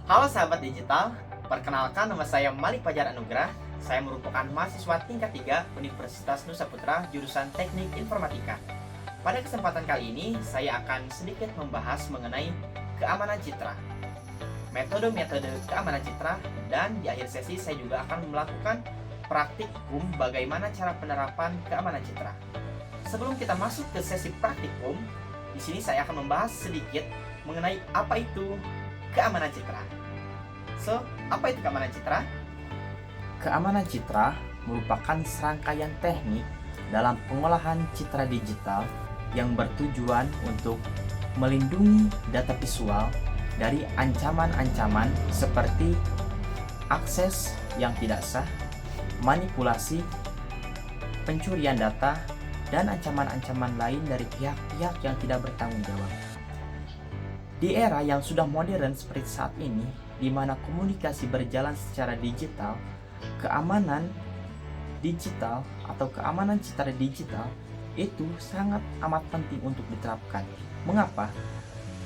Halo sahabat digital, perkenalkan nama saya Malik Fajar Anugrah. Saya merupakan mahasiswa tingkat 3 Universitas Nusa Putra jurusan Teknik Informatika. Pada kesempatan kali ini, saya akan sedikit membahas mengenai keamanan citra, metode-metode keamanan citra, dan di akhir sesi saya juga akan melakukan praktikum bagaimana cara penerapan keamanan citra. Sebelum kita masuk ke sesi praktikum, di sini saya akan membahas sedikit mengenai apa itu keamanan citra. So, apa itu keamanan citra? Keamanan citra merupakan serangkaian teknik dalam pengolahan citra digital yang bertujuan untuk melindungi data visual dari ancaman-ancaman seperti akses yang tidak sah, manipulasi, pencurian data, dan ancaman-ancaman lain dari pihak-pihak yang tidak bertanggung jawab. Di era yang sudah modern seperti saat ini, di mana komunikasi berjalan secara digital, keamanan digital atau keamanan citra digital itu sangat amat penting untuk diterapkan. Mengapa?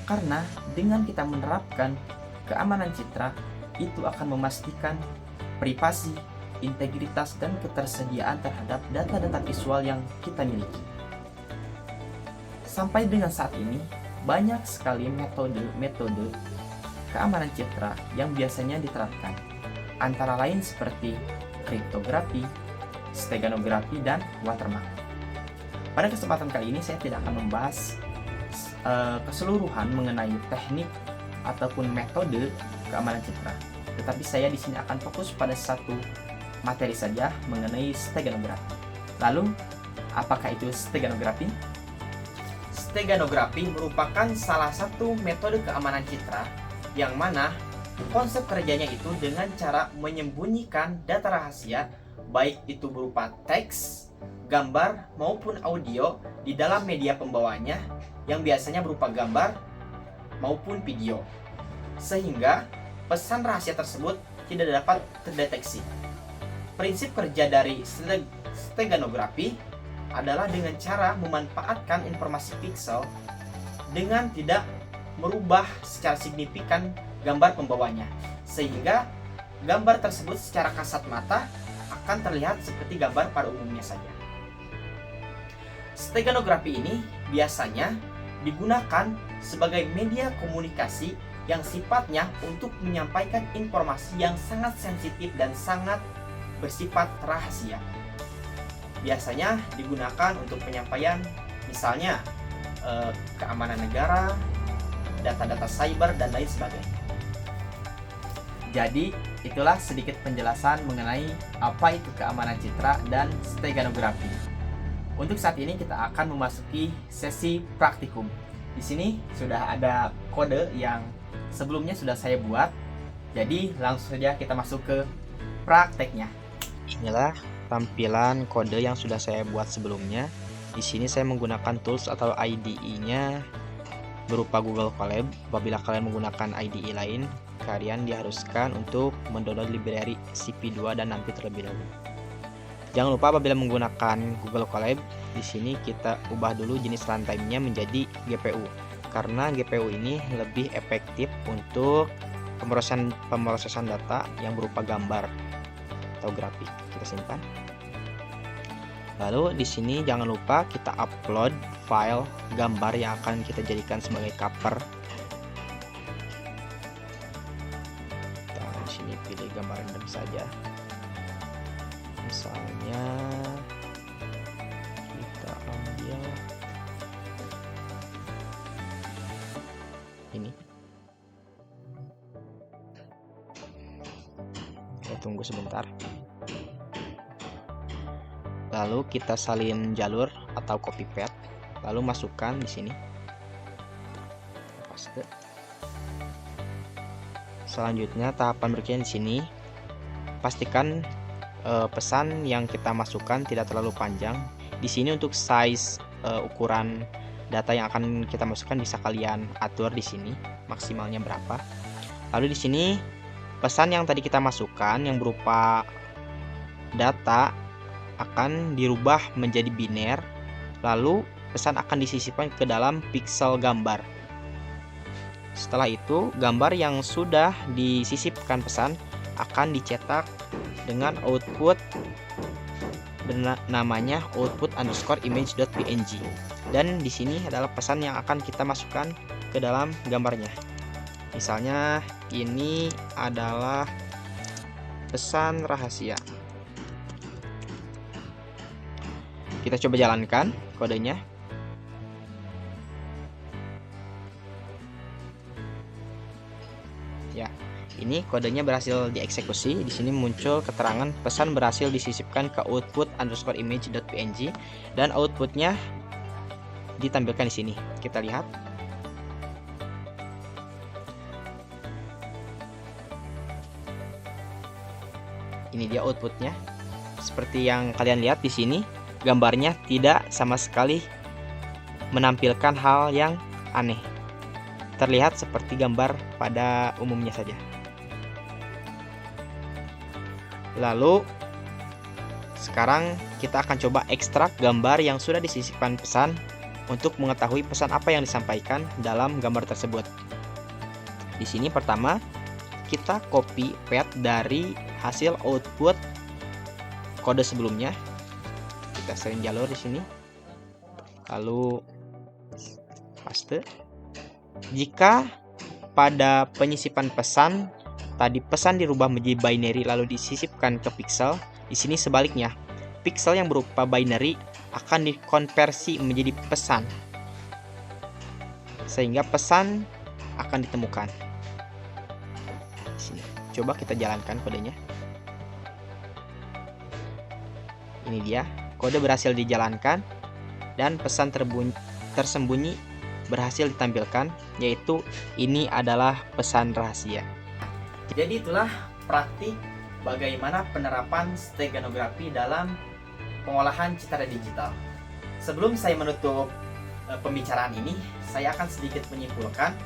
Karena dengan kita menerapkan keamanan citra, itu akan memastikan privasi, integritas, dan ketersediaan terhadap data-data visual yang kita miliki. Sampai dengan saat ini, banyak sekali metode keamanan citra yang biasanya diterapkan, antara lain seperti kriptografi, steganografi, dan watermark. Pada kesempatan kali ini saya tidak akan membahas keseluruhan mengenai teknik ataupun metode keamanan citra, tetapi saya di sini akan fokus pada satu materi saja mengenai steganografi. Lalu, apakah itu steganografi? Steganografi merupakan salah satu metode keamanan citra yang mana konsep kerjanya itu dengan cara menyembunyikan data rahasia, baik itu berupa teks, gambar, maupun audio di dalam media pembawanya yang biasanya berupa gambar maupun video, sehingga pesan rahasia tersebut tidak dapat terdeteksi. Prinsip kerja dari steganografi adalah dengan cara memanfaatkan informasi pixel dengan tidak merubah secara signifikan gambar pembawanya, sehingga gambar tersebut secara kasat mata akan terlihat seperti gambar pada umumnya saja. Steganografi ini biasanya digunakan sebagai media komunikasi yang sifatnya untuk menyampaikan informasi yang sangat sensitif dan sangat bersifat rahasia. Biasanya digunakan untuk penyampaian misalnya keamanan negara, data-data cyber, dan lain sebagainya. Jadi, itulah sedikit penjelasan mengenai apa itu keamanan citra dan steganografi. Untuk saat ini kita akan memasuki sesi praktikum. Di sini sudah ada kode yang sebelumnya sudah saya buat. Jadi, langsung saja kita masuk ke prakteknya. Inilah tampilan kode yang sudah saya buat sebelumnya. Di sini saya menggunakan tools atau IDE-nya berupa Google Colab. Apabila kalian menggunakan IDE lain, kalian diharuskan untuk mendownload library CP2 dan NumPy terlebih dahulu. Jangan lupa apabila menggunakan Google Colab, di sini kita ubah dulu jenis runtime-nya menjadi GPU, karena GPU ini lebih efektif untuk pemrosesan data yang berupa gambar atau grafik. Kita simpan. Lalu di sini jangan lupa kita upload file gambar yang akan kita jadikan sebagai cover. Kita di sini pilih gambar random saja. Misalnya kita ambil ini. Kita tunggu sebentar. Lalu kita salin jalur atau copy paste, lalu masukkan di sini. Paste. Selanjutnya tahapan berikutnya di sini, pastikan pesan yang kita masukkan tidak terlalu panjang. Di sini untuk size ukuran data yang akan kita masukkan bisa kalian atur di sini maksimalnya berapa. Lalu di sini pesan yang tadi kita masukkan yang berupa data akan dirubah menjadi biner, lalu pesan akan disisipkan ke dalam pixel gambar. Setelah itu, gambar yang sudah disisipkan pesan akan dicetak dengan output namanya output_image.png, dan di sini adalah pesan yang akan kita masukkan ke dalam gambarnya. Misalnya ini adalah pesan rahasia. Kita coba jalankan kodenya. Ya, ini kodenya berhasil dieksekusi. Di sini muncul keterangan pesan berhasil disisipkan ke output_image.png, dan outputnya ditampilkan di sini. Kita lihat. Ini dia outputnya. Seperti yang kalian lihat di sini, gambarnya tidak sama sekali menampilkan hal yang aneh. Terlihat seperti gambar pada umumnya saja. Lalu sekarang kita akan coba ekstrak gambar yang sudah disisipkan pesan untuk mengetahui pesan apa yang disampaikan dalam gambar tersebut. Di sini pertama kita copy paste dari hasil output kode sebelumnya. Kita sering jalur di sini. Lalu paste. Jika pada penyisipan pesan tadi pesan dirubah menjadi binary lalu disisipkan ke pixel, di sini sebaliknya. Pixel yang berupa binary akan dikonversi menjadi pesan, sehingga pesan akan ditemukan. Di sini. Coba kita jalankan kodenya. Ini dia, kode berhasil dijalankan dan pesan tersembunyi berhasil ditampilkan, yaitu ini adalah pesan rahasia. Jadi itulah praktik bagaimana penerapan steganografi dalam pengolahan citra digital. Sebelum saya menutup pembicaraan ini, saya akan sedikit menyimpulkan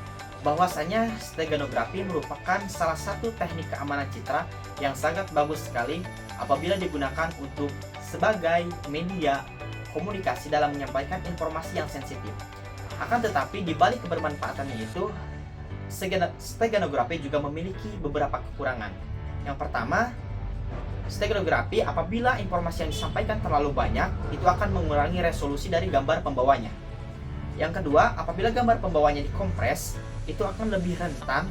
bahwasanya steganografi merupakan salah satu teknik keamanan citra yang sangat bagus sekali apabila digunakan untuk sebagai media komunikasi dalam menyampaikan informasi yang sensitif. Akan tetapi di balik kebermanfaatannya itu, steganografi juga memiliki beberapa kekurangan. Yang pertama, steganografi apabila informasi yang disampaikan terlalu banyak, itu akan mengurangi resolusi dari gambar pembawanya. Yang kedua, apabila gambar pembawanya dikompres, itu akan lebih rentan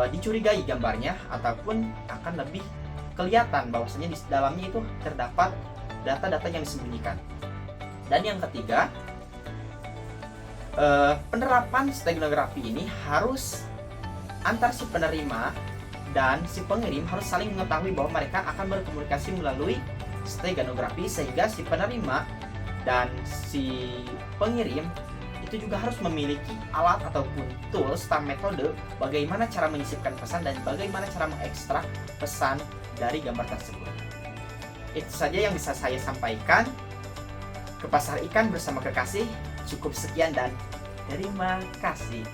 dicurigai gambarnya, ataupun akan lebih kelihatan bahwasanya di dalamnya itu terdapat data-data yang disembunyikan. Dan yang ketiga, penerapan steganografi ini harus antar si penerima dan si pengirim harus saling mengetahui bahwa mereka akan berkomunikasi melalui steganografi, sehingga si penerima dan si pengirim itu juga harus memiliki alat ataupun tools atau metode bagaimana cara menyisipkan pesan dan bagaimana cara mengekstrak pesan dari gambar tersebut. Itu saja yang bisa saya sampaikan. Ke pasar ikan bersama kekasih. Cukup sekian dan terima kasih.